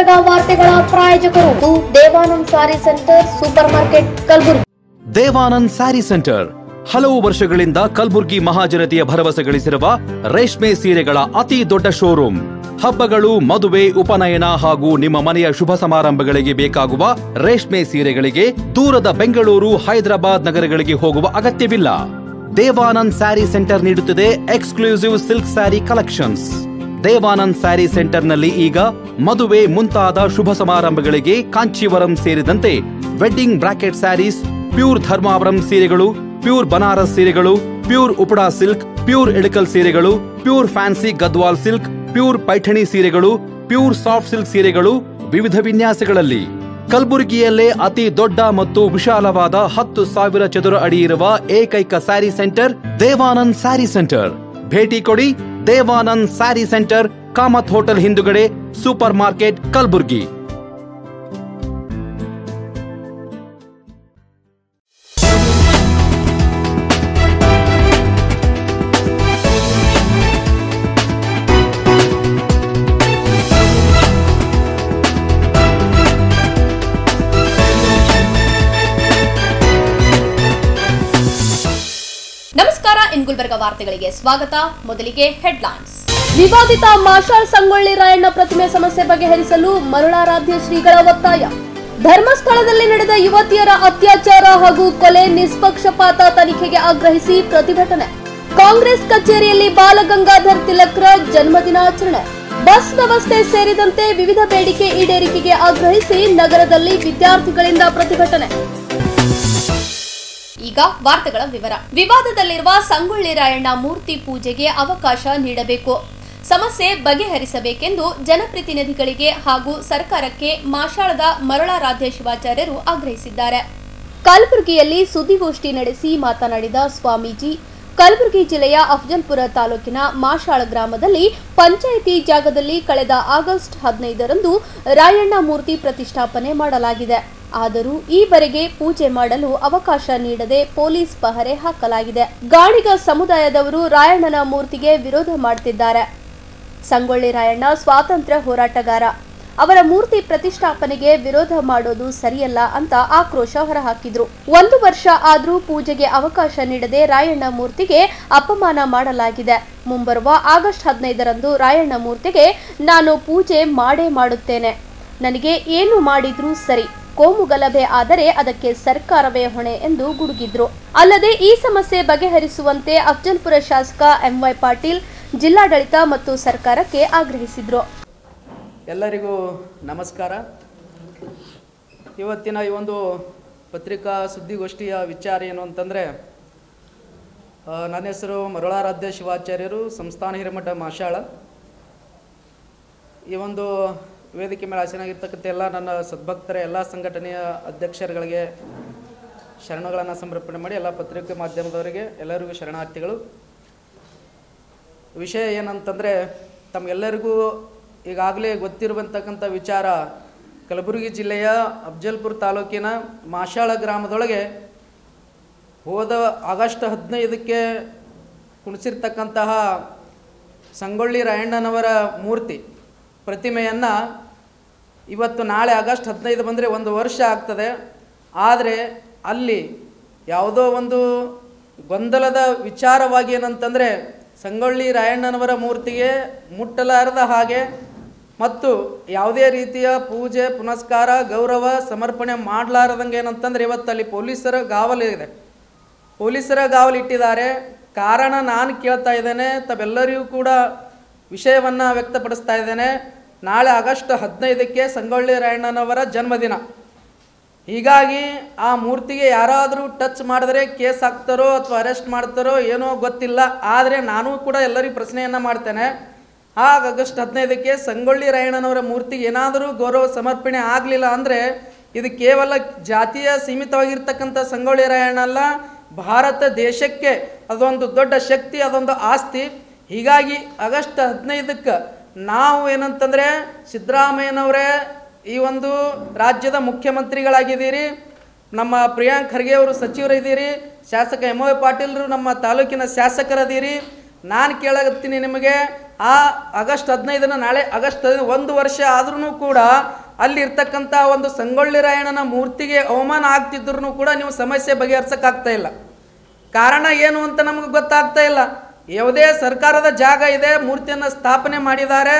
ಗುಲ್ಬರ್ಗ ವಾರ್ತೆಗಳ ಪ್ರಾಯೋಜಕರು Devanand sari centre supermarket Kalaburagi. Devanand sari centre ಹಲವು ವರ್ಷಗಳಿಂದ ಕಲಬುರಗಿ ಮಹಾಜನತೆಯ ಭರವಸೆ ಗಳಿಸಿರುವ ರೇಷ್ಮೆ ಸೀರೆಗಳ ಅತಿ ದೊಡ್ಡ ಶೋರೂಮ್. ಹಬ್ಬಗಳು, ಮದುವೆ, ಉಪನಯನ ಹಾಗೂ ನಿಮ್ಮ ಮನೆಯ ಶುಭ ಸಮಾರಂಭಗಳಿಗೆ ಬೇಕಾಗುವ ರೇಷ್ಮೆ ಸೀರೆಗಳಿಗೆ ದೂರದ ಬೆಂಗಳೂರು, ಹೈದರಾಬಾದ್ ನಗರಗಳಿಗೆ ಹೋಗುವ ಅಗತ್ಯವಿಲ್ಲ. ದೇವಾನಂದ್ ಸ್ಯಾರಿ ಸೆಂಟರ್ ನೀಡುತ್ತಿದೆ exclusive silk sari collections. Devanand sari ಸೆಂಟರ್ನಲ್ಲಿ ಈಗ ಮದುವೆ ಮುಂತಾದ ಶುಭ ಸಮಾರಂಭಗಳಿಗೆ ಕಾಂಚೀವರಂ ಸೇರಿದಂತೆ wedding brocade saris, pure Dharmavaram ಸೀರೆಗಳು, ಪ್ಯೂರ್ ಬನಾರಸ್ ಸೀರೆಗಳು, pure Uppada silk, pure Ilkal ಸೀರೆಗಳು, pure fancy Gadwal silk, pure Paithani ಸೀರೆಗಳು, ಪ್ಯೂರ್ ಸಾಫ್ಟ್ ಸಿಲ್ಕ್ ಸೀರೆಗಳು ವಿವಿಧ ವಿನ್ಯಾಸಗಳಲ್ಲಿ. ಕಲಬುರಗಿಯಲ್ಲೇ ಅತಿ ದೊಡ್ಡ ಮತ್ತು ವಿಶಾಲವಾದ 10,000 ಚದುರ ಅಡಿ ಇರುವ ಏಕೈಕ ಸ್ಯಾರಿ ಸೆಂಟರ್ ದೇವಾನಂದ್ ಸ್ಯಾರಿ ಸೆಂಟರ್. ಭೇಟಿ ಕೊಡಿ. ದೇವಾನಂದ್ ಸ್ಯಾರಿ ಸೆಂಟರ್, ಕಾಮತ್ ಹೋಟೆಲ್ ಹಿಂದುಗಡೆ, ಸೂಪರ್ ಮಾರ್ಕೆಟ್, ಕಲಬುರಗಿ. ನಮಸ್ಕಾರ. ಇನ್ ಗುಲ್ಬರ್ಗ ವಾರ್ತೆಗಳಿಗೆ ಸ್ವಾಗತ. ಮೊದಲಿಗೆ ಹೆಡ್ಲೈನ್ಸ್. ವಿವಾದಿತ ಮಾಷಾಳ್ ಸಂಗೊಳ್ಳಿ ರಾಯಣ್ಣ ಪ್ರತಿಮೆ ಸಮಸ್ಯೆ ಬಗೆಹರಿಸಲು ಮರುಳಾರಾಧ್ಯ ಶ್ರೀಗಳ ಒತ್ತಾಯ. ಧರ್ಮಸ್ಥಳದಲ್ಲಿ ನಡೆದ ಯುವತಿಯರ ಅತ್ಯಾಚಾರ ಹಾಗೂ ಕೊಲೆ ನಿಷ್ಪಕ್ಷಪಾತ ತನಿಖೆಗೆ ಆಗ್ರಹಿಸಿ ಪ್ರತಿಭಟನೆ. ಕಾಂಗ್ರೆಸ್ ಕಚೇರಿಯಲ್ಲಿ ಬಾಲಗಂಗಾಧರ್ ತಿಲಕ್ರ ಜನ್ಮದಿನಾಚರಣೆ. ಬಸ್ ವ್ಯವಸ್ಥೆ ಸೇರಿದಂತೆ ವಿವಿಧ ಬೇಡಿಕೆ ಈಡೇರಿಕೆಗೆ ಆಗ್ರಹಿಸಿ ನಗರದಲ್ಲಿ ವಿದ್ಯಾರ್ಥಿಗಳಿಂದ ಪ್ರತಿಭಟನೆ. ಈಗ ವಾರ್ತೆಗಳ ವಿವರ. ವಿವಾದದಲ್ಲಿರುವ ಸಂಗೊಳ್ಳಿ ರಾಯಣ್ಣ ಮೂರ್ತಿ ಪೂಜೆಗೆ ಅವಕಾಶ ನೀಡಬೇಕು, ಸಮಸ್ಯೆ ಬಗೆಹರಿಸಬೇಕೆಂದು ಜನಪ್ರತಿನಿಧಿಗಳಿಗೆ ಹಾಗೂ ಸರ್ಕಾರಕ್ಕೆ ಮಾಷಾಳದ ಮರುಳಾರಾಧ್ಯ ಶಿವಾಚಾರ್ಯರು ಆಗ್ರಹಿಸಿದ್ದಾರೆ. ಕಲಬುರಗಿಯಲ್ಲಿ ಸುದ್ದಿಗೋಷ್ಠಿ ನಡೆಸಿ ಮಾತನಾಡಿದ ಸ್ವಾಮೀಜಿ, ಕಲಬುರಗಿ ಜಿಲ್ಲೆಯ ಅಫಜಲ್ಪುರ ತಾಲೂಕಿನ ಮಾಷಾಳ ಗ್ರಾಮದಲ್ಲಿ ಪಂಚಾಯಿತಿ ಜಾಗದಲ್ಲಿ ಕಳೆದ ಆಗಸ್ಟ್ 15ರಂದು ರಾಯಣ್ಣ ಮೂರ್ತಿ ಪ್ರತಿಷ್ಠಾಪನೆ ಮಾಡಲಾಗಿದೆ. ಆದರೂ ಈವರೆಗೆ ಪೂಜೆ ಮಾಡಲು ಅವಕಾಶ ನೀಡದೆ ಪೊಲೀಸ್ ಪಹರೆ ಹಾಕಲಾಗಿದೆ. ಗಾಣಿಗ ಸಮುದಾಯದವರು ರಾಯಣ್ಣನ ಮೂರ್ತಿಗೆ ವಿರೋಧ ಮಾಡುತ್ತಿದ್ದಾರೆ. ಸಂಗೊಳ್ಳಿ ರಾಯಣ್ಣ ಸ್ವಾತಂತ್ರ್ಯ ಹೋರಾಟಗಾರ, ಅವರ ಮೂರ್ತಿ ಪ್ರತಿಷ್ಠಾಪನೆಗೆ ವಿರೋಧ ಮಾಡೋದು ಸರಿಯಲ್ಲ ಅಂತ ಆಕ್ರೋಶ ಹೊರಹಾಕಿದ್ರು. 1 ವರ್ಷ ಆದ್ರೂ ಪೂಜೆಗೆ ಅವಕಾಶ ನೀಡದೆ ರಾಯಣ್ಣ ಮೂರ್ತಿಗೆ ಅಪಮಾನ ಮಾಡಲಾಗಿದೆ. ಮುಂಬರುವ ಆಗಸ್ಟ್ 15ರಂದು ರಾಯಣ್ಣ ಮೂರ್ತಿಗೆ ನಾನು ಪೂಜೆ ಮಾಡೇ ಮಾಡುತ್ತೇನೆ, ನನಗೆ ಏನು ಮಾಡಿದ್ರೂ ಸರಿ, ಕೋಮು ಗಲಭೆ ಆದರೆ ಅದಕ್ಕೆ ಸರ್ಕಾರವೇ ಹೊಣೆ ಎಂದು ಗುಡುಗಿದ್ರು. ಅಲ್ಲದೆ ಈ ಸಮಸ್ಯೆ ಬಗೆಹರಿಸುವಂತೆ ಅಫಜಲ್ಪುರ ಶಾಸಕ MY ಪಾಟೀಲ್ ಜಿಲ್ಲಾಡಳಿತ ಮತ್ತು ಸರ್ಕಾರಕ್ಕೆ ಆಗ್ರಹಿಸಿದ್ರು. ಎಲ್ಲರಿಗೂ ನಮಸ್ಕಾರ. ಇವತ್ತಿನ ಈ ಒಂದು ಪತ್ರಿಕಾ ಸುದ್ದಿಗೋಷ್ಠಿಯ ವಿಚಾರ ಏನು ಅಂತಂದರೆ, ನನ್ನ ಹೆಸರು ಮರುಳಾರಾಧ್ಯ ಶಿವಾಚಾರ್ಯರು, ಸಂಸ್ಥಾನ ಹಿರೇಮಠ ಮಾಷಾಳ. ಈ ಒಂದು ವೇದಿಕೆ ಮೇಲೆ ಆಸೀನಾಗಿರ್ತಕ್ಕಂಥ ಎಲ್ಲ ನನ್ನ ಸದ್ಭಕ್ತರ ಎಲ್ಲ ಸಂಘಟನೆಯ ಅಧ್ಯಕ್ಷರುಗಳಿಗೆ ಶರಣಗಳನ್ನು ಸಮರ್ಪಣೆ ಮಾಡಿ, ಎಲ್ಲ ಪತ್ರಿಕೆ ಮಾಧ್ಯಮದವರಿಗೆ ಎಲ್ಲರಿಗೂ ಶರಣಾರ್ಥಿಗಳು. ವಿಷಯ ಏನಂತಂದರೆ, ತಮಗೆಲ್ಲರಿಗೂ ಈಗಾಗಲೇ ಗೊತ್ತಿರುವಂತಕ್ಕಂಥ ವಿಚಾರ, ಕಲಬುರಗಿ ಜಿಲ್ಲೆಯ ಅಫಜಲ್ಪುರ ತಾಲೂಕಿನ ಮಾಷಾಳ ಗ್ರಾಮದೊಳಗೆ ಹೋದ ಆಗಸ್ಟ್ 15ಕ್ಕೆ ಕುಣಿಸಿರ್ತಕ್ಕಂತಹ ಸಂಗೊಳ್ಳಿ ರಾಯಣ್ಣನವರ ಮೂರ್ತಿ ಪ್ರತಿಮೆಯನ್ನು ಇವತ್ತು ನಾಳೆ ಆಗಸ್ಟ್ 15 ಬಂದರೆ 1 ವರ್ಷ ಆಗ್ತದೆ. ಆದರೆ ಅಲ್ಲಿ ಯಾವುದೋ ಒಂದು ಗೊಂದಲದ ವಿಚಾರವಾಗಿ ಏನಂತಂದರೆ, ಸಂಗೊಳ್ಳಿ ರಾಯಣ್ಣನವರ ಮೂರ್ತಿಗೆ ಮುಟ್ಟಲಾರದ ಹಾಗೆ ಮತ್ತು ಯಾವುದೇ ರೀತಿಯ ಪೂಜೆ ಪುನಸ್ಕಾರ ಗೌರವ ಸಮರ್ಪಣೆ ಮಾಡಲಾರದಂಗೆ ಏನಂತಂದರೆ ಇವತ್ತು ಅಲ್ಲಿ ಪೊಲೀಸರ ಗಾವಲಿದೆ, ಪೊಲೀಸರ ಗಾವಲಿಟ್ಟಿದ್ದಾರೆ. ಕಾರಣ ನಾನು ಕೇಳ್ತಾ ಇದ್ದೇನೆ, ತಾವೆಲ್ಲರಿಗೂ ಕೂಡ ವಿಷಯವನ್ನು ವ್ಯಕ್ತಪಡಿಸ್ತಾ ಇದ್ದೇನೆ. ನಾಳೆ ಆಗಸ್ಟ್ 15ಕ್ಕೆ ಸಂಗೊಳ್ಳಿ ರಾಯಣ್ಣನವರ ಜನ್ಮದಿನ. ಹೀಗಾಗಿ ಆ ಮೂರ್ತಿಗೆ ಯಾರಾದರೂ ಟಚ್ ಮಾಡಿದ್ರೆ ಕೇಸ್ ಹಾಕ್ತಾರೋ ಅಥವಾ ಅರೆಸ್ಟ್ ಮಾಡ್ತಾರೋ ಏನೋ ಗೊತ್ತಿಲ್ಲ. ಆದರೆ ನಾನು ಕೂಡ ಎಲ್ಲರಿಗೂ ಪ್ರಶ್ನೆಯನ್ನು ಮಾಡ್ತೇನೆ, ಆಗಸ್ಟ್ 15ಕ್ಕೆ ಸಂಗೊಳ್ಳಿ ರಾಯಣ್ಣನವರ ಮೂರ್ತಿಗೆ ಏನಾದರೂ ಗೌರವ ಸಮರ್ಪಣೆ ಆಗಲಿಲ್ಲ ಅಂದರೆ ಇದು ಕೇವಲ ಜಾತಿಯ ಸೀಮಿತವಾಗಿರ್ತಕ್ಕಂಥ ಸಂಗೊಳ್ಳಿ ರಾಯಣ್ಣ ಅಲ್ಲ, ಭಾರತ ದೇಶಕ್ಕೆ ಅದೊಂದು ದೊಡ್ಡ ಶಕ್ತಿ, ಅದೊಂದು ಆಸ್ತಿ. ಹೀಗಾಗಿ ಆಗಸ್ಟ್ 15ಕ್ಕೆ ನಾವು ಏನಂತಂದರೆ, ಸಿದ್ದರಾಮಯ್ಯನವರೇ ಈ ಒಂದು ರಾಜ್ಯದ ಮುಖ್ಯಮಂತ್ರಿಗಳಾಗಿದ್ದೀರಿ, ನಮ್ಮ ಪ್ರಿಯಾಂಕ್ ಖರ್ಗೆ ಅವರು ಸಚಿವರಿದ್ದೀರಿ, ಶಾಸಕ MY ಪಾಟೀಲರು ನಮ್ಮ ತಾಲೂಕಿನ ಶಾಸಕರದೀರಿ. ನಾನು ಕೇಳತ್ತೀನಿ ನಿಮಗೆ, ಆ ಆಗಸ್ಟ್ 15 ನಾಳೆ ಆಗಸ್ಟ್ 15 1 ವರ್ಷ ಆದ್ರೂ ಕೂಡ ಅಲ್ಲಿರ್ತಕ್ಕಂಥ ಒಂದು ಸಂಗೊಳ್ಳಿ ರಾಯಣ್ಣನ ಮೂರ್ತಿಗೆ ಅವಮಾನ ಆಗ್ತಿದ್ರು ಕೂಡ ನೀವು ಸಮಸ್ಯೆ ಬಗೆಹರಿಸೋಕ್ಕಾಗ್ತಾ ಇಲ್ಲ. ಕಾರಣ ಏನು ಅಂತ ನಮಗೆ ಗೊತ್ತಾಗ್ತಾ ಇಲ್ಲ. ಯಾವುದೇ ಸರ್ಕಾರದ ಜಾಗ ಇದೆ, ಮೂರ್ತಿಯನ್ನು ಸ್ಥಾಪನೆ ಮಾಡಿದ್ದಾರೆ,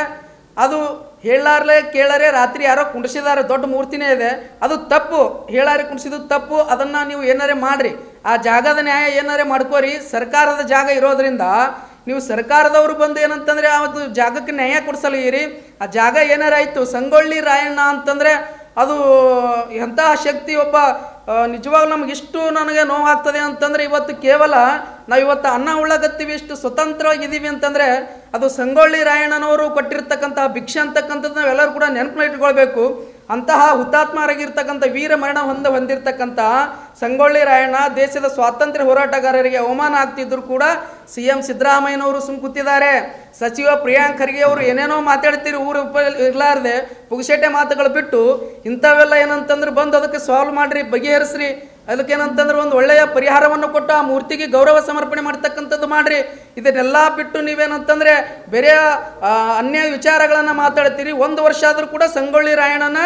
ಅದು ಹೇಳಾರ್ಲೆ ಕೇಳರೆ ರಾತ್ರಿ ಯಾರೋ ಕುಂಡಿಸಿದ್ದಾರೆ, ದೊಡ್ಡ ಮೂರ್ತಿನೇ ಇದೆ, ಅದು ತಪ್ಪು. ಹೇಳಾರೆ ಕುಣಿಸಿದ್ದು ತಪ್ಪು. ಅದನ್ನು ನೀವು ಏನಾರೇ ಮಾಡಿರಿ, ಆ ಜಾಗದ ನ್ಯಾಯ ಏನಾರೇ ಮಾಡ್ಕೋರಿ. ಸರ್ಕಾರದ ಜಾಗ ಇರೋದ್ರಿಂದ ನೀವು ಸರ್ಕಾರದವರು ಬಂದು ಏನಂತಂದರೆ ಅದು ಜಾಗಕ್ಕೆ ನ್ಯಾಯ ಕೊಡಿಸಲಿರಿ. ಆ ಜಾಗ ಏನಾರಾಯಿತು ಸಂಗೊಳ್ಳಿ ರಾಯಣ್ಣ ಅಂತಂದರೆ ಅದು ಎಂತಹ ಶಕ್ತಿ. ಒಬ್ಬ ನಿಜವಾಗ್ಲೂ ನಮಗಿಷ್ಟು ನನಗೆ ನೋವಾಗ್ತದೆ ಅಂತಂದರೆ ಇವತ್ತು ಕೇವಲ ನಾವು ಇವತ್ತು ಅನ್ನ ಉಳ್ಳಗತ್ತೀವಿ, ಇಷ್ಟು ಸ್ವತಂತ್ರವಾಗಿದ್ದೀವಿ ಅಂತಂದರೆ ಅದು ಸಂಗೊಳ್ಳಿ ರಾಯಣ್ಣನವರು ಕೊಟ್ಟಿರ್ತಕ್ಕಂಥ ಭಿಕ್ಷೆ ಅಂತಕ್ಕಂಥದ್ದು ನಾವೆಲ್ಲರೂ ಕೂಡ ನೆನಪನ್ನ ಇಟ್ಕೊಳ್ಬೇಕು. ಅಂತಹ ಹುತಾತ್ಮರಾಗಿರ್ತಕ್ಕಂಥ ವೀರ ಮರಣ ಹೊಂದಿರತಕ್ಕಂಥ ಸಂಗೊಳ್ಳಿ ರಾಯಣ್ಣ ದೇಶದ ಸ್ವಾತಂತ್ರ್ಯ ಹೋರಾಟಗಾರರಿಗೆ ಅವಮಾನ ಆಗ್ತಿದ್ರು ಕೂಡ CM ಸಿದ್ದರಾಮಯ್ಯನವರು ಕೂತಿದ್ದಾರೆ. ಸಚಿವ ಪ್ರಿಯಾಂಕ್ ಖರ್ಗೆ ಅವರು ಏನೇನೋ ಮಾತಾಡ್ತೀರಿ, ಊರು ಇರಲಾರ್ದೆ ಪುಗಸೇಟೆ ಮಾತುಗಳು ಬಿಟ್ಟು ಇಂಥವೆಲ್ಲ ಏನಂತಂದ್ರೆ ಬಂದು ಅದಕ್ಕೆ ಸಾಲ್ವ್ ಮಾಡಿರಿ, ಬಗೆಹರಿಸ್ರಿ. ಅದಕ್ಕೇನಂತಂದ್ರೆ ಒಂದು ಒಳ್ಳೆಯ ಪರಿಹಾರವನ್ನು ಕೊಟ್ಟು ಆ ಮೂರ್ತಿಗೆ ಗೌರವ ಸಮರ್ಪಣೆ ಮಾಡ್ತಕ್ಕಂಥದ್ದು ಮಾಡಿರಿ. ಇದನ್ನೆಲ್ಲ ಬಿಟ್ಟು ನೀವೇನಂತಂದರೆ ಬೇರೆ ಅನ್ಯ ವಿಚಾರಗಳನ್ನು ಮಾತಾಡ್ತೀರಿ. 1 ವರ್ಷ ಆದರೂ ಕೂಡ ಸಂಗೊಳ್ಳಿ ರಾಯಣ್ಣನ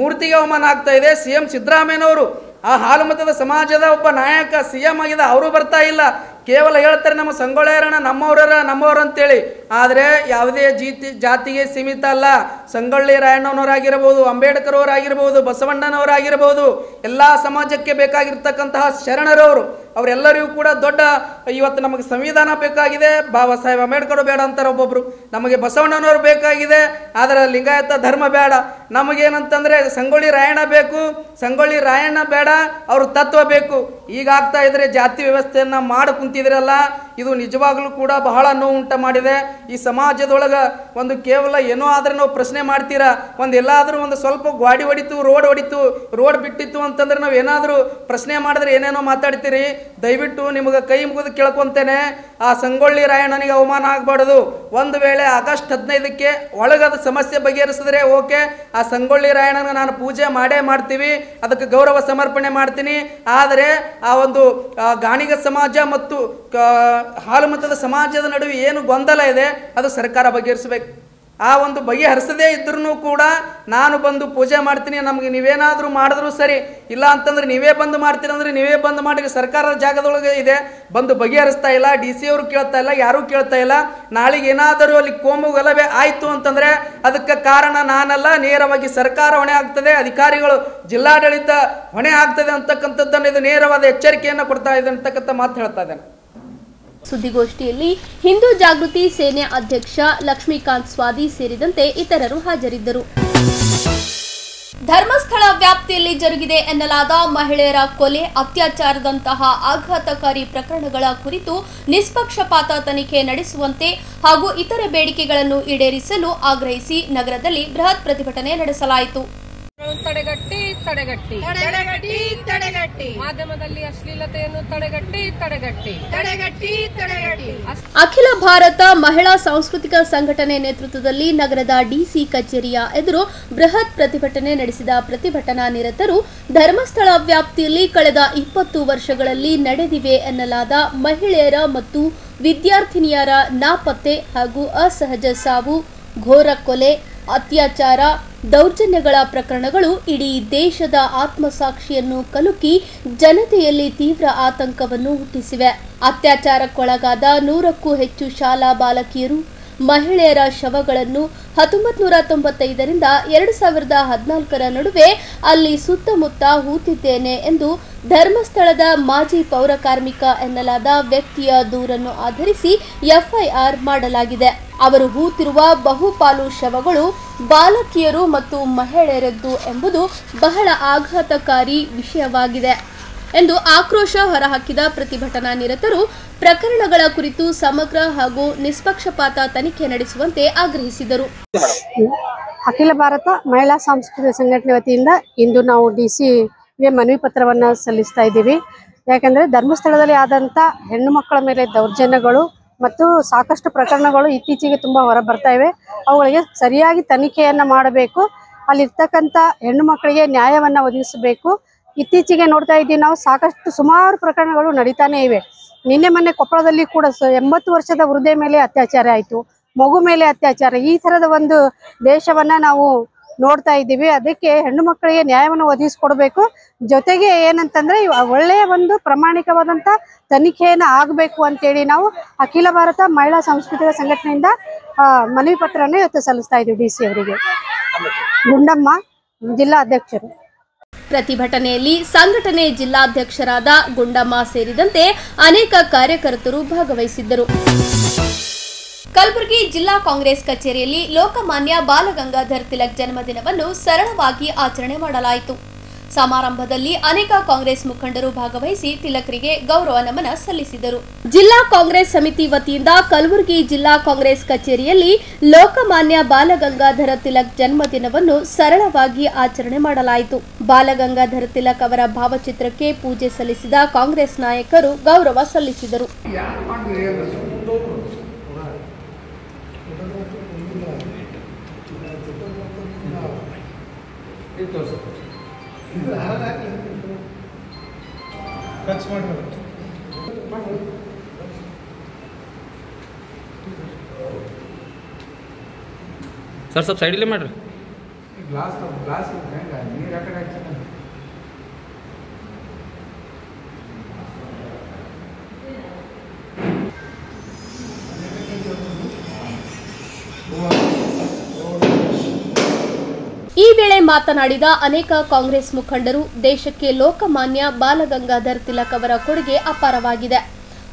ಮೂರ್ತಿಗೆ ಅವಮಾನ ಆಗ್ತಾ ಇದೆ. CM ಸಿದ್ದರಾಮಯ್ಯನವರು ಆ ಹಾಲು ಮತದ ಸಮಾಜದ ಒಬ್ಬ ನಾಯಕ CM ಆಗಿದೆ, ಅವರು ಬರ್ತಾ ಇಲ್ಲ. ಕೇವಲ ಹೇಳ್ತಾರೆ ನಮ್ಮ ಸಂಗೊಳ್ಳಿ ರಾಯಣ್ಣ ನಮ್ಮವರು ಅಂತೇಳಿ. ಆದರೆ ಯಾವುದೇ ಜಾತಿಗೆ ಸೀಮಿತ ಅಲ್ಲ. ಸಂಗೊಳ್ಳಿ ರಾಯಣ್ಣನವರಾಗಿರ್ಬೋದು, ಅಂಬೇಡ್ಕರ್ ಅವರಾಗಿರ್ಬೋದು, ಬಸವಣ್ಣನವರಾಗಿರ್ಬೋದು, ಎಲ್ಲ ಸಮಾಜಕ್ಕೆ ಬೇಕಾಗಿರ್ತಕ್ಕಂತಹ ಶರಣರವರು, ಅವರೆಲ್ಲರಿಗೂ ಕೂಡ ದೊಡ್ಡ ಇವತ್ತು ನಮಗೆ ಸಂವಿಧಾನ ಬೇಕಾಗಿದೆ. ಬಾಬಾ ಸಾಹೇಬ್ ಅಂಬೇಡ್ಕರ್ ಬೇಡ ಅಂತಾರೆ ಒಬ್ಬೊಬ್ರು, ನಮಗೆ ಬಸವಣ್ಣನವರು ಬೇಕಾಗಿದೆ, ಆದರೆ ಲಿಂಗಾಯತ ಧರ್ಮ ಬೇಡ. ನಮಗೇನಂತಂದರೆ ಸಂಗೊಳ್ಳಿ ರಾಯಣ್ಣ ಬೇಕು, ಸಂಗೊಳ್ಳಿ ರಾಯಣ್ಣ ಬೇಡ, ಅವರು ತತ್ವ ಬೇಕು. ಈಗ ಆಗ್ತಾ ಇದ್ರೆ ಜಾತಿ ವ್ಯವಸ್ಥೆಯನ್ನು ಮಾಡಿ ಕುಂತಿದ್ರಲ್ಲ, ಇದು ನಿಜವಾಗ್ಲೂ ಕೂಡ ಬಹಳ ನೋವು ಉಂಟು ಮಾಡಿದೆ. ಈ ಸಮಾಜದೊಳಗೆ ಒಂದು ಕೇವಲ ಏನೋ ಆದರೆ ನಾವು ಪ್ರಶ್ನೆ ಮಾಡ್ತೀರಾ, ಎಲ್ಲಾದರೂ ಒಂದು ಸ್ವಲ್ಪ ಗಾಡಿ ಹೊಡಿತು, ರೋಡ್ ಬಿಟ್ಟಿತ್ತು ಅಂತಂದ್ರೆ ನಾವು ಏನಾದರೂ ಪ್ರಶ್ನೆ ಮಾಡಿದ್ರೆ ಏನೇನೋ ಮಾತಾಡ್ತೀರಿ. ದಯವಿಟ್ಟು ನಿಮಗೆ ಕೈ ಮುಗಿದು ಕೇಳ್ಕೊತೇನೆ, ಆ ಸಂಗೊಳ್ಳಿ ರಾಯಣ್ಣನಿಗೆ ಅವಮಾನ ಆಗಬಾರ್ದು. ಒಂದು ವೇಳೆ ಆಗಸ್ಟ್ 15ಕ್ಕೆ ಒಳಗದ ಸಮಸ್ಯೆ ಬಗೆಹರಿಸಿದ್ರೆ ಓಕೆ, ಆ ಸಂಗೊಳ್ಳಿ ರಾಯಣ್ಣನ ನಾನು ಪೂಜೆ ಮಾಡೇ ಮಾಡ್ತೀವಿ, ಅದಕ್ಕೆ ಗೌರವ ಸಮರ್ಪಣೆ ಮಾಡ್ತೀನಿ. ಆದರೆ ಆ ಒಂದು ಗಾಣಿಗ ಸಮಾಜ ಮತ್ತು ಹಾಲು ಮತದ ಸಮಾಜದ ನಡುವೆ ಏನು ಗೊಂದಲ ಇದೆ ಅದು ಸರ್ಕಾರ ಬಗೆಹರಿಸಬೇಕು. ಆ ಒಂದು ಬಗೆಹರಿಸದೇ ಇದ್ರೂ ಕೂಡ ನಾನು ಬಂದು ಪೂಜೆ ಮಾಡ್ತೀನಿ, ನಮಗೆ ನೀವೇನಾದರೂ ಮಾಡಿದ್ರು ಸರಿ, ಇಲ್ಲ ಅಂತಂದ್ರೆ ನೀವೇ ಬಂದು ಮಾಡ್ತೀರಿ ಅಂದರೆ ನೀವೇ ಬಂದು ಮಾಡಿರಿ. ಸರ್ಕಾರದ ಜಾಗದೊಳಗೆ ಇದೆ, ಬಂದು ಬಗೆಹರಿಸ್ತಾ ಇಲ್ಲ. DC ಅವರು ಕೇಳ್ತಾ ಇಲ್ಲ, ಯಾರೂ ಕೇಳ್ತಾ ಇಲ್ಲ. ನಾಳೆಗೆ ಏನಾದರೂ ಅಲ್ಲಿ ಕೋಮು ಗಲಭೆ ಆಯಿತು ಅಂತಂದರೆ ಅದಕ್ಕೆ ಕಾರಣ ನಾನಲ್ಲ, ನೇರವಾಗಿ ಸರ್ಕಾರ ಹೊಣೆ ಆಗ್ತದೆ, ಅಧಿಕಾರಿಗಳು ಜಿಲ್ಲಾಡಳಿತ ಹೊಣೆ ಆಗ್ತದೆ ಅಂತಕ್ಕಂಥದ್ದನ್ನು ಇದು ನೇರವಾದ ಎಚ್ಚರಿಕೆಯನ್ನು ಕೊಡ್ತಾ ಇದೆ ಅಂತಕ್ಕಂಥ ಮಾತು ಹೇಳ್ತಾ ಇದ್ದೇನೆ. ಸುದ್ದಿಗೋಷ್ಠಿಯಲ್ಲಿ ಹಿಂದೂ ಜಾಗೃತಿ ಸೇನೆ ಅಧ್ಯಕ್ಷ ಲಕ್ಷ್ಮೀಕಾಂತ್ ಸ್ವಾದಿ ಸೇರಿದಂತೆ ಇತರರು ಹಾಜರಿದ್ದರು. ಧರ್ಮಸ್ಥಳ ವ್ಯಾಪ್ತಿಯಲ್ಲಿ ಜರುಗಿದೆ ಎನ್ನಲಾದ ಮಹಿಳೆಯರ ಕೊಲೆ, ಅತ್ಯಾಚಾರದಂತಹ ಆಘಾತಕಾರಿ ಪ್ರಕರಣಗಳ ಕುರಿತು ನಿಷ್ಪಕ್ಷಪಾತ ತನಿಖೆ ನಡೆಸುವಂತೆ ಹಾಗೂ ಇತರೆ ಬೇಡಿಕೆಗಳನ್ನು ಈಡೇರಿಸಲು ಆಗ್ರಹಿಸಿ ನಗರದಲ್ಲಿ ಬೃಹತ್ ಪ್ರತಿಭಟನೆ ನಡೆಸಲಾಯಿತು. ತಡೆಗಟ್ಟಿ ಮಾಧ್ಯಮದಲ್ಲಿ ಅಶ್ಲೀಲತೆಯನ್ನು ತಡೆಗಟ್ಟಿ. ಅಖಿಲ ಭಾರತ ಮಹಿಳಾ ಸಾಂಸ್ಕೃತಿಕ ಸಂಘಟನೆ ನೇತೃತ್ವದಲ್ಲಿ ನಗರದ DC ಕಚೇರಿಯ ಎದುರು ಬೃಹತ್ ಪ್ರತಿಭಟನೆ ನಡೆಸಿದ ಪ್ರತಿಭಟನಾ ನಿರತರು ಧರ್ಮಸ್ಥಳ ವ್ಯಾಪ್ತಿಯಲ್ಲಿ ಕಳೆದ 20 ವರ್ಷಗಳಲ್ಲಿ ನಡೆದಿವೆ ಎನ್ನಲಾದ ಮಹಿಳೆಯರ ಮತ್ತು ವಿದ್ಯಾರ್ಥಿನಿಯರ ನಾಪತ್ತೆ ಹಾಗೂ ಅಸಹಜ ಸಾವು, ಘೋರ ಕೊಲೆ, ಅತ್ಯಾಚಾರ, ದೌರ್ಜನ್ಯಗಳ ಪ್ರಕರಣಗಳು ಇಡೀ ದೇಶದ ಆತ್ಮಸಾಕ್ಷಿಯನ್ನು ಕಲುಕಿ ಜನತೆಯಲ್ಲಿ ತೀವ್ರ ಆತಂಕವನ್ನು ಹುಟ್ಟಿಸಿವೆ. ಅತ್ಯಾಚಾರಕ್ಕೊಳಗಾದ 100ಕ್ಕೂ ಹೆಚ್ಚು ಶಾಲಾ ಬಾಲಕಿಯರು, ಮಹಿಳೆಯರ ಶವಗಳನ್ನು 1995ರಿಂದ 2014ರ ನಡುವೆ ಅಲ್ಲಿ ಸುತ್ತಮುತ್ತ ಹೂತಿದ್ದೇನೆ ಎಂದು ಧರ್ಮಸ್ಥಳದ ಮಾಜಿ ಪೌರ ಕಾರ್ಮಿಕ ಎನ್ನಲಾದ ವ್ಯಕ್ತಿಯ ದೂರನ್ನು ಆಧರಿಸಿ FIR ಮಾಡಲಾಗಿದೆ. ಅವರು ಹೂತಿರುವ ಬಹುಪಾಲು ಶವಗಳು ಬಾಲಕಿಯರು ಮತ್ತು ಮಹಿಳೆಯರದ್ದು ಎಂಬುದು ಬಹಳ ಆಘಾತಕಾರಿ ವಿಷಯವಾಗಿದೆ ಎಂದು ಆಕ್ರೋಶ ಹೊರಹಾಕಿದ ಪ್ರತಿಭಟನಾ ನಿರತರು ಪ್ರಕರಣಗಳ ಕುರಿತು ಸಮಗ್ರ ಹಾಗೂ ನಿಷ್ಪಕ್ಷಪಾತ ತನಿಖೆ ನಡೆಸುವಂತೆ ಆಗ್ರಹಿಸಿದರು. ಅಖಿಲ ಭಾರತ ಮಹಿಳಾ ಸಾಂಸ್ಕೃತಿಕ ಸಂಘಟನೆ ವತಿಯಿಂದ ಇಂದು ನಾವು DC-ಗೆ ಮನವಿ ಪತ್ರವನ್ನು ಸಲ್ಲಿಸ್ತಾ ಇದ್ದೀವಿ. ಯಾಕಂದರೆ ಧರ್ಮಸ್ಥಳದಲ್ಲಿ ಆದಂಥ ಹೆಣ್ಣು ಮಕ್ಕಳ ಮೇಲೆ ದೌರ್ಜನ್ಯಗಳು ಮತ್ತು ಸಾಕಷ್ಟು ಪ್ರಕರಣಗಳು ಇತ್ತೀಚೆಗೆ ತುಂಬ ಹೊರ ಬರ್ತಾ ಇವೆ. ಅವುಗಳಿಗೆ ಸರಿಯಾಗಿ ತನಿಖೆಯನ್ನು ಮಾಡಬೇಕು. ಅಲ್ಲಿರ್ತಕ್ಕಂಥ ಹೆಣ್ಣು ಮಕ್ಕಳಿಗೆ ನ್ಯಾಯವನ್ನು ಒದಗಿಸಬೇಕು. ಇತ್ತೀಚೆಗೆ ನೋಡ್ತಾ ಇದ್ದೀವಿ ನಾವು, ಸುಮಾರು ಪ್ರಕರಣಗಳು ನಡೀತಾನೆ ಇವೆ. ನಿನ್ನೆ ಮೊನ್ನೆ ಕೊಪ್ಪಳದಲ್ಲಿ ಕೂಡ 80 ವರ್ಷದ ವೃದ್ಧೆ ಮೇಲೆ ಅತ್ಯಾಚಾರ ಆಯಿತು. ಮಗು ಮೇಲೆ ಅತ್ಯಾಚಾರ, ಈ ಥರದ ಒಂದು ದೇಶವನ್ನ ನಾವು ನೋಡ್ತಾ ಇದ್ದೀವಿ. ಅದಕ್ಕೆ ಹೆಣ್ಣು ಮಕ್ಕಳಿಗೆ ನ್ಯಾಯವನ್ನು ಒದಗಿಸ್ಕೊಡ್ಬೇಕು. ಜೊತೆಗೆ ಏನಂತಂದ್ರೆ ಒಳ್ಳೆಯ ಒಂದು ಪ್ರಾಮಾಣಿಕವಾದಂಥ ತನಿಖೆಯನ್ನು ಆಗಬೇಕು ಅಂತೇಳಿ ನಾವು ಅಖಿಲ ಭಾರತ ಮಹಿಳಾ ಸಾಂಸ್ಕೃತಿಕ ಸಂಘಟನೆಯಿಂದ ಮನವಿ ಪತ್ರವನ್ನು ಇವತ್ತು ಸಲ್ಲಿಸ್ತಾ ಇದ್ದೀವಿ DC ಅವರಿಗೆ. ಗುಂಡಮ್ಮ, ಜಿಲ್ಲಾ ಅಧ್ಯಕ್ಷರು. ಪ್ರತಿಭಟನೆಯಲ್ಲಿ ಸಂಘಟನೆ ಜಿಲ್ಲಾಧ್ಯಕ್ಷರಾದ ಗುಂಡಮ್ಮ ಸೇರಿದಂತೆ ಅನೇಕ ಕಾರ್ಯಕರ್ತರು ಭಾಗವಹಿಸಿದ್ದರು. ಕಲಬುರಗಿ ಜಿಲ್ಲಾ ಕಾಂಗ್ರೆಸ್ ಕಚೇರಿಯಲ್ಲಿ ಲೋಕಮಾನ್ಯ ಬಾಲಗಂಗಾಧರ್ ತಿಲಕ್ ಜನ್ಮದಿನವನ್ನು ಸರಳವಾಗಿ ಆಚರಣೆ ಮಾಡಲಾಯಿತು. ಸಮಾರಂಭದಲ್ಲಿ ಅನೇಕ ಕಾಂಗ್ರೆಸ್ ಮುಖಂಡರು ಭಾಗವಹಿಸಿ ತಿಲಕ್ರಿಗೆ ಗೌರವ ನಮನ ಸಲ್ಲಿಸಿದರು. ಜಿಲ್ಲಾ ಕಾಂಗ್ರೆಸ್ ಸಮಿತಿ ವತಿಯಿಂದ ಕಲಬುರಗಿ ಜಿಲ್ಲಾ ಕಾಂಗ್ರೆಸ್ ಕಚೇರಿಯಲ್ಲಿ ಲೋಕಮಾನ್ಯ ಬಾಲಗಂಗಾಧರ ತಿಲಕ್ ಜನ್ಮದಿನವನ್ನು ಸರಳವಾಗಿ ಆಚರಣೆ ಮಾಡಲಾಯಿತು. ಬಾಲಗಂಗಾಧರ ತಿಲಕ್ ಅವರ ಭಾವಚಿತ್ರಕ್ಕೆ ಪೂಜೆ ಸಲ್ಲಿಸಿದ ಕಾಂಗ್ರೆಸ್ ನಾಯಕರು ಗೌರವ ಸಲ್ಲಿಸಿದರು. सर सब साइड ले मार ग्लास ನೀರು ಆ ಕಡೆ ಹಾಕ್ತಾನೆ. ಈ ವೇಳೆ ಮಾತನಾಡಿದ ಅನೇಕ ಕಾಂಗ್ರೆಸ್ ಮುಖಂಡರು, ದೇಶಕ್ಕೆ ಲೋಕಮಾನ್ಯ ಬಾಲಗಂಗಾಧರ್ ತಿಲಕ್ ಅವರ ಕೊಡುಗೆ ಅಪಾರವಾಗಿದೆ.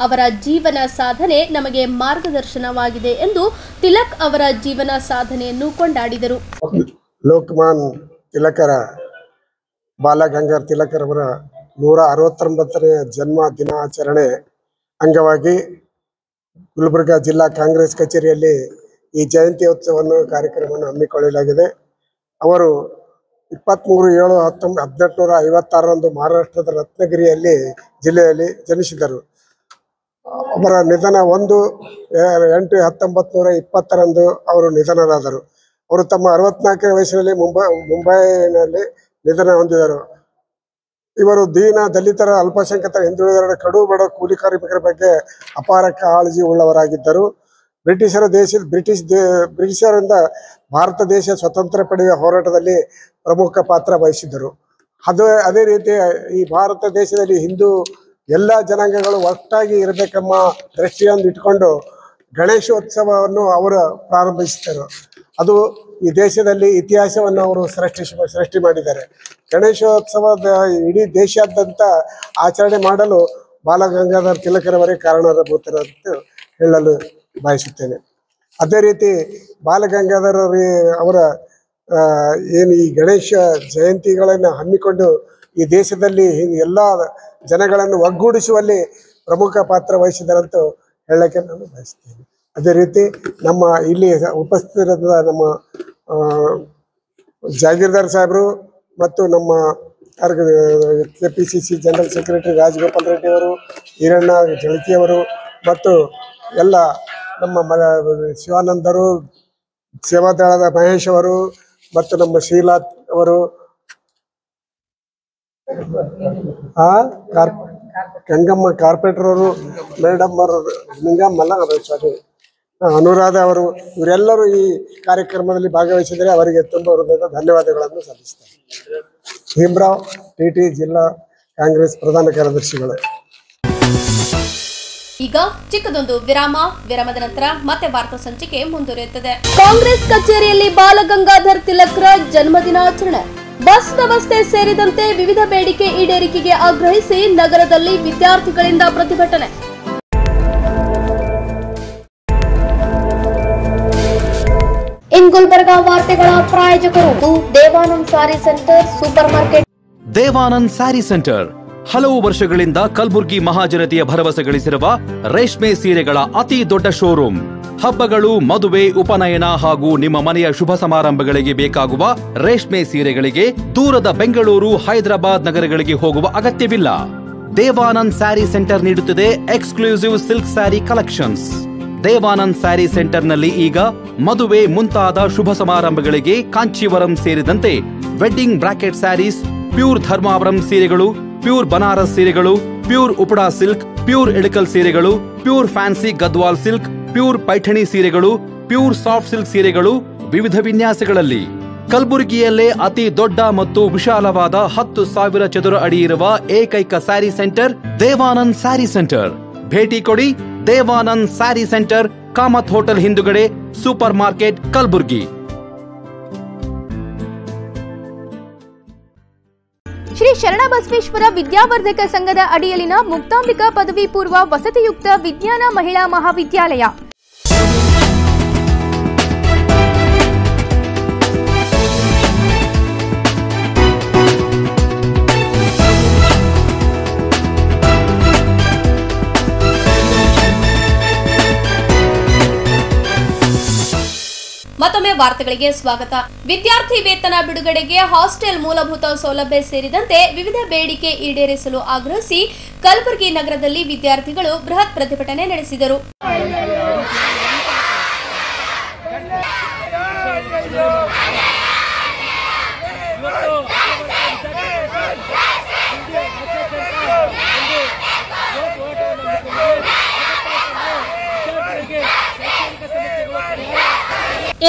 ಅವರ ಜೀವನ ಸಾಧನೆ ನಮಗೆ ಮಾರ್ಗದರ್ಶನವಾಗಿದೆ ಎಂದು ತಿಲಕ್ ಅವರ ಜೀವನ ಸಾಧನೆಯನ್ನು ಕೊಂಡಾಡಿದರು. ಲೋಕಮಾನ್ ತಿಲಕರ ಬಾಲಗಂಗಾಧರ್ ತಿಲಕರವರ 169ನೇ ಜನ್ಮ ದಿನಾಚರಣೆ ಅಂಗವಾಗಿ ಗುಲ್ಬರ್ಗಾ ಜಿಲ್ಲಾ ಕಾಂಗ್ರೆಸ್ ಕಚೇರಿಯಲ್ಲಿ ಈ ಜಯಂತಿ ಉತ್ಸವವನ್ನು ಕಾರ್ಯಕ್ರಮವನ್ನು ಹಮ್ಮಿಕೊಳ್ಳಲಾಗಿದೆ. ಅವರು 23/7/1856 ಮಹಾರಾಷ್ಟ್ರದ ರತ್ನಗಿರಿಯಲ್ಲಿ ಜಿಲ್ಲೆಯಲ್ಲಿ ಜನಿಸಿದರು. ಅವರ ನಿಧನ 1/8/1920 ಅವರು ನಿಧನರಾದರು. ಅವರು ತಮ್ಮ 64ನೇ ವಯಸ್ಸಿನಲ್ಲಿ ಮುಂಬೈನಲ್ಲಿ ನಿಧನ ಹೊಂದಿದರು. ಇವರು ದೀನ ದಲಿತರ, ಅಲ್ಪಸಂಖ್ಯಾತರ, ಹಿಂದುಳಿದರ, ಕಡು ಬಡ ಕೂಲಿ ಕಾರ್ಮಿಕರ ಬಗ್ಗೆ ಅಪಾರ ಕಾಳಜಿ ಉಳ್ಳವರಾಗಿದ್ದರು. ಬ್ರಿಟಿಷರಿಂದ ಭಾರತ ದೇಶ ಸ್ವತಂತ್ರ ಪಡೆಯುವ ಹೋರಾಟದಲ್ಲಿ ಪ್ರಮುಖ ಪಾತ್ರ ವಹಿಸಿದ್ದರು. ಅದೇ ರೀತಿ ಈ ಭಾರತ ದೇಶದಲ್ಲಿ ಹಿಂದೂ ಎಲ್ಲ ಜನಾಂಗಗಳು ಒಟ್ಟಾಗಿ ಇರಬೇಕೆಂಬ ದೃಷ್ಟಿಯನ್ನು ಇಟ್ಕೊಂಡು ಗಣೇಶೋತ್ಸವವನ್ನು ಅವರು ಪ್ರಾರಂಭಿಸಿದರು. ಅದು ಈ ದೇಶದಲ್ಲಿ ಇತಿಹಾಸವನ್ನು ಅವರು ಸೃಷ್ಟಿ ಮಾಡಿದ್ದಾರೆ. ಗಣೇಶೋತ್ಸವದ ಇಡೀ ದೇಶಾದ್ಯಂತ ಆಚರಣೆ ಮಾಡಲು ಬಾಲಗಂಗಾಧರ್ ತಿಲಕರವರೇ ಕಾರಣಭೂತರಂತ ಹೇಳಲು ಬಯಸುತ್ತೇನೆ. ಅದೇ ರೀತಿ ಬಾಲಗಂಗಾಧರ್ ಅವರ ಏನು ಈ ಗಣೇಶ ಜಯಂತಿಗಳನ್ನು ಹಮ್ಮಿಕೊಂಡು ಈ ದೇಶದಲ್ಲಿ ಎಲ್ಲ ಜನಗಳನ್ನು ಒಗ್ಗೂಡಿಸುವಲ್ಲಿ ಪ್ರಮುಖ ಪಾತ್ರ ವಹಿಸಿದರಂತ ಹೇಳಕ್ಕೆ ನಾನು ಬಯಸ್ತೇನೆ. ಅದೇ ರೀತಿ ನಮ್ಮ ಇಲ್ಲಿ ಉಪಸ್ಥಿತರಾದ ನಮ್ಮ ಜಾಗೀರ್ದಾರ್ ಸಾಹೇಬರು ಮತ್ತು ನಮ್ಮ KPCC general secretary Rajagopal Reddy ಅವರು, ಈರಣ್ಣ ಜಳಕಿಯವರು ಮತ್ತು ಎಲ್ಲ ನಮ್ಮ ಶಿವಾನಂದರು, ಸೇವಾದಳದ ಮಹೇಶ್ ಅವರು ಮತ್ತು ನಮ್ಮ ಶೀಲಾತ್ ಅವರು, ಗಂಗಮ್ಮ ಕಾರ್ಪೊರೇಟರ್ ಅವರು, ಮೇಡಮ್ ಅವರು, ನಿಂಗಮ್ಮಲ್ಲ ಸಾರಿ ಅನುರಾಧ ಅವರು, ಇವರೆಲ್ಲರೂ ಈ ಕಾರ್ಯಕ್ರಮದಲ್ಲಿ ಭಾಗವಹಿಸಿದರೆ ಅವರಿಗೆ ತುಂಬ ಹೃದಯದ ಧನ್ಯವಾದಗಳನ್ನು ಸಲ್ಲಿಸ್ತಾರೆ. ಭೀಮರಾವ್ TT ಜಿಲ್ಲಾ ಕಾಂಗ್ರೆಸ್ ಪ್ರಧಾನ ಕಾರ್ಯದರ್ಶಿಗಳು. ಈಗ ಚಿಕ್ಕದೊಂದು ವಿರಾಮದ ನಂತರ ಮತ್ತೆ ವಾರ್ತಾ ಸಂಚಿಕೆ ಮುಂದುವರಿಯುತ್ತದೆ. ಕಾಂಗ್ರೆಸ್ ಕಚೇರಿಯಲ್ಲಿ ಬಾಲಗಂಗಾಧರ್ ತಿಲಕ್ರ ಜನ್ಮದಿನಾಚರಣೆ, ಬಸ್ ವ್ಯವಸ್ಥೆ ಸೇರಿದಂತೆ ವಿವಿಧ ಬೇಡಿಕೆ ಈಡೇರಿಕೆಗೆ ಆಗ್ರಹಿಸಿ ನಗರದಲ್ಲಿ ವಿದ್ಯಾರ್ಥಿಗಳಿಂದ ಪ್ರತಿಭಟನೆ. ಇನ್ ಗುಲ್ಬರ್ಗಾ ವಾರ್ತೆಗಳ ಪ್ರಾಯೋಜಕರು Devanand sari centre supermarket. Devanand sari centre ಹಲವು ವರ್ಷಗಳಿಂದ ಕಲಬುರ್ಗಿ ಮಹಾಜನತೆಯ ಭರವಸೆ ಗಳಿಸಿರುವ ರೇಷ್ಮೆ ಸೀರೆಗಳ ಅತಿ ದೊಡ್ಡ ಶೋರೂಮ್. ಹಬ್ಬಗಳು, ಮದುವೆ, ಉಪನಯನ ಹಾಗೂ ನಿಮ್ಮ ಮನೆಯ ಶುಭ ಸಮಾರಂಭಗಳಿಗೆ ಬೇಕಾಗುವ ರೇಷ್ಮೆ ಸೀರೆಗಳಿಗೆ ದೂರದ ಬೆಂಗಳೂರು, ಹೈದರಾಬಾದ್ ನಗರಗಳಿಗೆ ಹೋಗುವ ಅಗತ್ಯವಿಲ್ಲ. ದೇವಾನಂದ್ ಸ್ಯಾರಿ ಸೆಂಟರ್ ನೀಡುತ್ತಿದೆ exclusive silk sari collections. Devanand sari ಸೆಂಟರ್ನಲ್ಲಿ ಈಗ ಮದುವೆ ಮುಂತಾದ ಶುಭ ಸಮಾರಂಭಗಳಿಗೆ ಕಾಂಚೀವರಂ ಸೇರಿದಂತೆ wedding brocade saris, pure Dharmavaram ಸೀರೆಗಳು, ಪ್ಯೂರ್ ಬನಾರಸ್ ಸೀರೆಗಳು, pure Uppada silk, pure Ilkal ಸೀರೆಗಳು, pure fancy Gadwal silk, pure Paithani ಸೀರೆಗಳು, ಪ್ಯೂರ್ ಸಾಫ್ಟ್ ಸಿಲ್ಕ್ ಸೀರೆಗಳು ವಿವಿಧ ವಿನ್ಯಾಸಗಳಲ್ಲಿ. ಕಲಬುರಗಿಯಲ್ಲೇ ಅತಿ ದೊಡ್ಡ ಮತ್ತು ವಿಶಾಲವಾದ 10,000 ಚದುರ ಅಡಿ ಇರುವ ಏಕೈಕ ಸ್ಯಾರಿ ಸೆಂಟರ್ ದೇವಾನಂದ್ ಸ್ಯಾರಿ ಸೆಂಟರ್. ಭೇಟಿ ಕೊಡಿ ದೇವಾನಂದ್ ಸ್ಯಾರಿ ಸೆಂಟರ್, ಕಾಮತ್ ಹೋಟೆಲ್ ಹಿಂದುಗಡೆ, ಸೂಪರ್ ಮಾರ್ಕೆಟ್, ಕಲಬುರಗಿ. ಶ್ರೀ ಶರಣಬಸವೇಶ್ವರ ವಿದ್ಯಾವರ್ಧಕ ಸಂಘದ ಅಡಿಯಲ್ಲಿನ ಮುಕ್ತಾಂಬಿಕಾ ಪದವಿ ಪೂರ್ವ ವಸತಿಯುಕ್ತ ವಿಜ್ಞಾನ ಮಹಿಳಾ ಮಹಾವಿದ್ಯಾಲಯ ಮತ್ತೊಮ್ಮೆ ವಾರ್ತೆಗಳಿಗೆ ಸ್ವಾಗತ. ವಿದ್ಯಾರ್ಥಿ ವೇತನ ಬಿಡುಗಡೆಗೆ ಹಾಸ್ಟೆಲ್ ಮೂಲಭೂತ ಸೌಲಭ್ಯ ಸೇರಿದಂತೆ ವಿವಿಧ ಬೇಡಿಕೆ ಈಡೇರಿಸಲು ಆಗ್ರಹಿಸಿ ಕಲಬುರಗಿ ನಗರದಲ್ಲಿ ವಿದ್ಯಾರ್ಥಿಗಳು ಬೃಹತ್ ಪ್ರತಿಭಟನೆ ನಡೆಸಿದರು.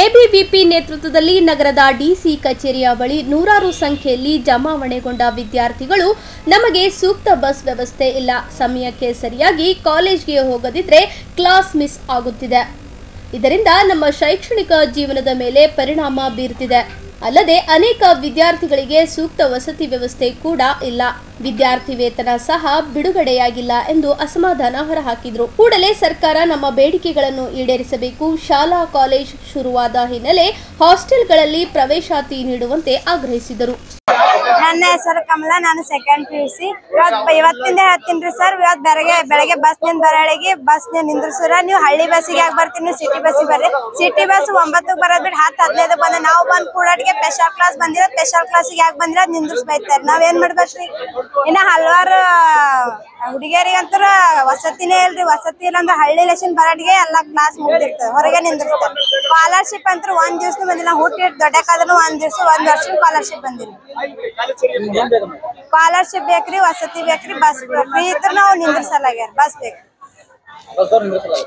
ಎಬಿವಿಪಿ ನೇತೃತ್ವದಲ್ಲಿ ನಗರದ ಡಿಸಿ ಕಚೇರಿಯ ಬಳಿ ನೂರಾರು ಸಂಖ್ಯೆಯಲ್ಲಿ ಜಮಾವಣೆಗೊಂಡ ವಿದ್ಯಾರ್ಥಿಗಳು ನಮಗೆ ಸೂಕ್ತ ಬಸ್ ವ್ಯವಸ್ಥೆ ಇಲ್ಲ, ಸಮಯಕ್ಕೆ ಸರಿಯಾಗಿ ಕಾಲೇಜ್ಗೆ ಹೋಗದಿದ್ರೆ ಕ್ಲಾಸ್ ಮಿಸ್ ಆಗುತ್ತಿದೆ, ಇದರಿಂದ ನಮ್ಮ ಶೈಕ್ಷಣಿಕ ಜೀವನದ ಮೇಲೆ ಪರಿಣಾಮ ಬೀರುತ್ತಿದೆ, ಅಲ್ಲದೆ ಅನೇಕ ವಿದ್ಯಾರ್ಥಿಗಳಿಗೆ ಸೂಕ್ತ ವಸತಿ ವ್ಯವಸ್ಥೆ ಕೂಡ ಇಲ್ಲ, ವಿದ್ಯಾರ್ಥಿ ವೇತನ ಸಹ ಬಿಡುಗಡೆಯಾಗಿಲ್ಲ ಎಂದು ಅಸಮಾಧಾನ ಹೊರಹಾಕಿದರು. ಕೂಡಲೇ ಸರ್ಕಾರ ನಮ್ಮ ಬೇಡಿಕೆಗಳನ್ನು ಈಡೇರಿಸಬೇಕು. ಶಾಲಾ ಕಾಲೇಜ್ ಶುರುವಾದ ಹಿನ್ನೆಲೆ ಹಾಸ್ಟೆಲ್ಗಳಲ್ಲಿ ಪ್ರವೇಶಾತಿ ನೀಡುವಂತೆ ಆಗ್ರಹಿಸಿದರು. ನನ್ನ ಹೆಸರು ಕಮಲಾ, ನಾನು ಸೆಕೆಂಡ್ PUC. ಇವತ್ತಿಂದ ಹೇಳ್ತೀನಿ ಸರ್, ಇವತ್ತು ಬೆಳಗ್ಗೆ ಬಸ್ ಬರೋಳಿಗೆ ಬಸ್ ನಿಂದ್ರಿಸ್ರ, ನೀವು ಹಳ್ಳಿ ಬಸ್ಸಿಗೆ ಯಾಕೆ ಬರ್ತೀನಿ, ಸಿಟಿ ಬಸ್ಸಿಗೆ ಬರ್ರಿ. ಸಿಟಿ ಬಸ್ 9ಕ್ಕೆ ಬರೋದ್ ಬಿಟ್ಟು 10-15 ಬಂದ, ನಾವು ಬಂದ್ ಕೂಡಾಟಿಗೆ ಸ್ಪೆಷಲ್ ಕ್ಲಾಸ್ ಬಂದಿರ, ಸ್ಪೆಷಲ್ ಕ್ಲಾಸಿಗೆ ಯಾಕೆ ಬಂದಿರ ನಿಂದ್ರಿಸ್ ಬೈತಾರೆ. ನಾವೇನ್ ಮಾಡ್ಬೇಕ್ರಿ? ಇನ್ನ ಹಲವಾರು ಹುಡುಗಿಯರಿಗಂತರ ವಸತಿನೇ ಇಲ್ರಿ. ವಸತಿ ಇಲ್ಲ ಅಂದ್ರೆ ಹಳ್ಳಿ ಲೆಸನ್ ಬರೋಟಿಗೆ ಎಲ್ಲಾ ಕ್ಲಾಸ್ ಮುಗ್ದಿರ್ತದೆ, ಹೊರಗೆ ನಿಂದ್ರಿಸ್ತಾರೆ. ಸ್ಕಾಲರ್ಶಿಪ್ ಅಂತ 1 ದಿವಸ ಬಂದಿಲ್ಲ, ಹುಟ್ಟಿ ದೊಡ್ಡಕ್ಕಾದ್ರೂ 1 ದಿವಸ 1 ವರ್ಷ ಸ್ಕಾಲರ್ಶಿಪ್ ಬಂದಿಲ್ಲ. ಸ್ಕಾಲರ್ಶಿಪ್ ಬೇಕ್ರಿ, ವಸತಿ ಬೇಕ್ರಿ, ಬಸ್ ಫ್ರೀ ಇದ್ರೆ ನಾವು ನಿಂದ್ರಿಸಲಾಗ್ಯಾರ, ಬಸ್ ಬೇಕು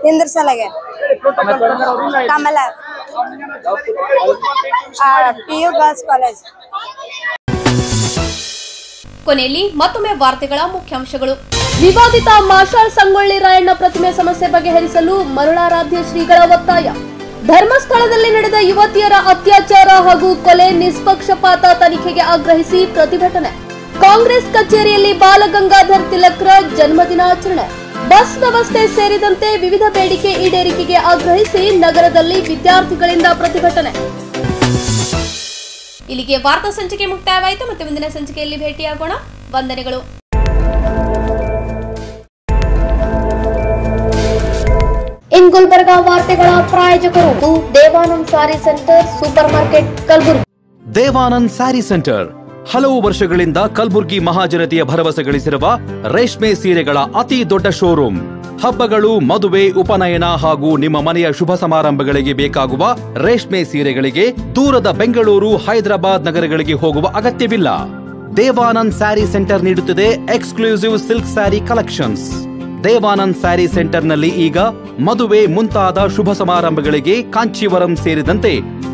ನಿಂದ್ರಿಸಲಾಗ್ಯಾರ. Kamala, PU girls college. ಕೊನೆಯಲ್ಲಿ ಮತ್ತೊಮ್ಮೆ ವಾರ್ತೆಗಳ ಮುಖ್ಯಾಂಶಗಳು. ವಿವಾದಿತ ಮಾಷಾಳ್ ಸಂಗೊಳ್ಳಿ ರಾಯಣ್ಣ ಪ್ರತಿಮೆ ಸಮಸ್ಯೆ ಬಗೆಹರಿಸಲು ಮರುಳಾರಾಧ್ಯ ಶ್ರೀಗಳ ಒತ್ತಾಯ. ಧರ್ಮಸ್ಥಳದಲ್ಲಿ ನಡೆದ ಯುವತಿಯರ ಅತ್ಯಾಚಾರ ಹಾಗೂ ಕೊಲೆ ನಿಷ್ಪಕ್ಷಪಾತ ತನಿಖೆಗೆ ಆಗ್ರಹಿಸಿ ಪ್ರತಿಭಟನೆ. ಕಾಂಗ್ರೆಸ್ ಕಚೇರಿಯಲ್ಲಿ ಬಾಲಗಂಗಾಧರ್ ತಿಲಕ್ರ ಜನ್ಮದಿನಾಚರಣೆ. ಬಸ್ ವ್ಯವಸ್ಥೆ ಸೇರಿದಂತೆ ವಿವಿಧ ಬೇಡಿಕೆ ಈಡೇರಿಕೆಗೆ ಆಗ್ರಹಿಸಿ ನಗರದಲ್ಲಿ ವಿದ್ಯಾರ್ಥಿಗಳಿಂದ ಪ್ರತಿಭಟನೆ. ಇಲ್ಲಿಗೆ ವಾರ್ತಾ ಸಂಚಿಕೆ ಮುಕ್ತಾಯವಾಯಿತು. ಮತ್ತೆ ಮುಂದಿನ ಸಂಚಿಕೆಯಲ್ಲಿ ಭೇಟಿಯಾಗೋಣ. ವಂದನೆಗಳು. ಇನ್ ಗುಲ್ಬರ್ಗಾ ವಾರ್ತೆಗಳ ಪ್ರಾಯೋಜಕರು Devanand sari centre, supermarket, Kalaburagi. Devanand sari centre ಹಲವು ವರ್ಷಗಳಿಂದ ಕಲಬುರ್ಗಿ ಮಹಾಜನತೆಯ ಭರವಸೆ ಗಳಿಸಿರುವ ರೇಷ್ಮೆ ಸೀರೆಗಳ ಅತಿ ದೊಡ್ಡ ಶೋರೂಮ್. ಹಬ್ಬಗಳು, ಮದುವೆ, ಉಪನಯನ ಹಾಗೂ ನಿಮ್ಮ ಮನೆಯ ಶುಭ ಸಮಾರಂಭಗಳಿಗೆ ಬೇಕಾಗುವ ರೇಷ್ಮೆ ಸೀರೆಗಳಿಗೆ ದೂರದ ಬೆಂಗಳೂರು, ಹೈದರಾಬಾದ್ ನಗರಗಳಿಗೆ ಹೋಗುವ ಅಗತ್ಯವಿಲ್ಲ. ದೇವಾನಂದ್ ಸ್ಯಾರಿ ಸೆಂಟರ್ ನೀಡುತ್ತಿದೆ exclusive silk sari collections. Devanand sari ಸೆಂಟರ್ನಲ್ಲಿ ಈಗ ಮದುವೆ ಮುಂತಾದ ಶುಭ ಸಮಾರಂಭಗಳಿಗೆ ಕಾಂಚೀವರಂ ಸೇರಿದಂತೆ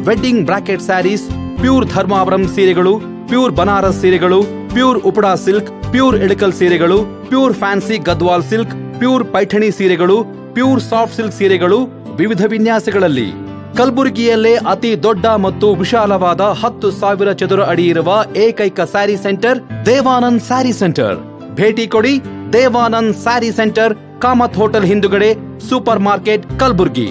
wedding brocade saris, pure Dharmavaram ಸೀರೆಗಳು, ಪ್ಯೂರ್ ಬನಾರಸ್ ಸೀರೆಗಳು, pure Uppada silk, pure Ilkal ಸೀರೆಗಳು, pure fancy Gadwal silk, pure Paithani ಸೀರೆಗಳು, ಪ್ಯೂರ್ ಸಾಫ್ಟ್ ಸಿಲ್ಕ್ ಸೀರೆಗಳು ವಿವಿಧ ವಿನ್ಯಾಸಗಳಲ್ಲಿ. ಕಲಬುರಗಿಯಲ್ಲೇ ಅತಿ ದೊಡ್ಡ ಮತ್ತು ವಿಶಾಲವಾದ 10,000 ಚದುರ ಅಡಿ ಇರುವ ಏಕೈಕ ಸ್ಯಾರಿ ಸೆಂಟರ್ ದೇವಾನಂದ್ ಸ್ಯಾರಿ ಸೆಂಟರ್. ಭೇಟಿ ಕೊಡಿ ದೇವಾನಂದ್ ಸ್ಯಾರಿ ಸೆಂಟರ್, ಕಾಮತ್ ಹೋಟೆಲ್ ಹಿಂದುಗಡೆ, ಸೂಪರ್ ಮಾರ್ಕೆಟ್, ಕಲಬುರಗಿ.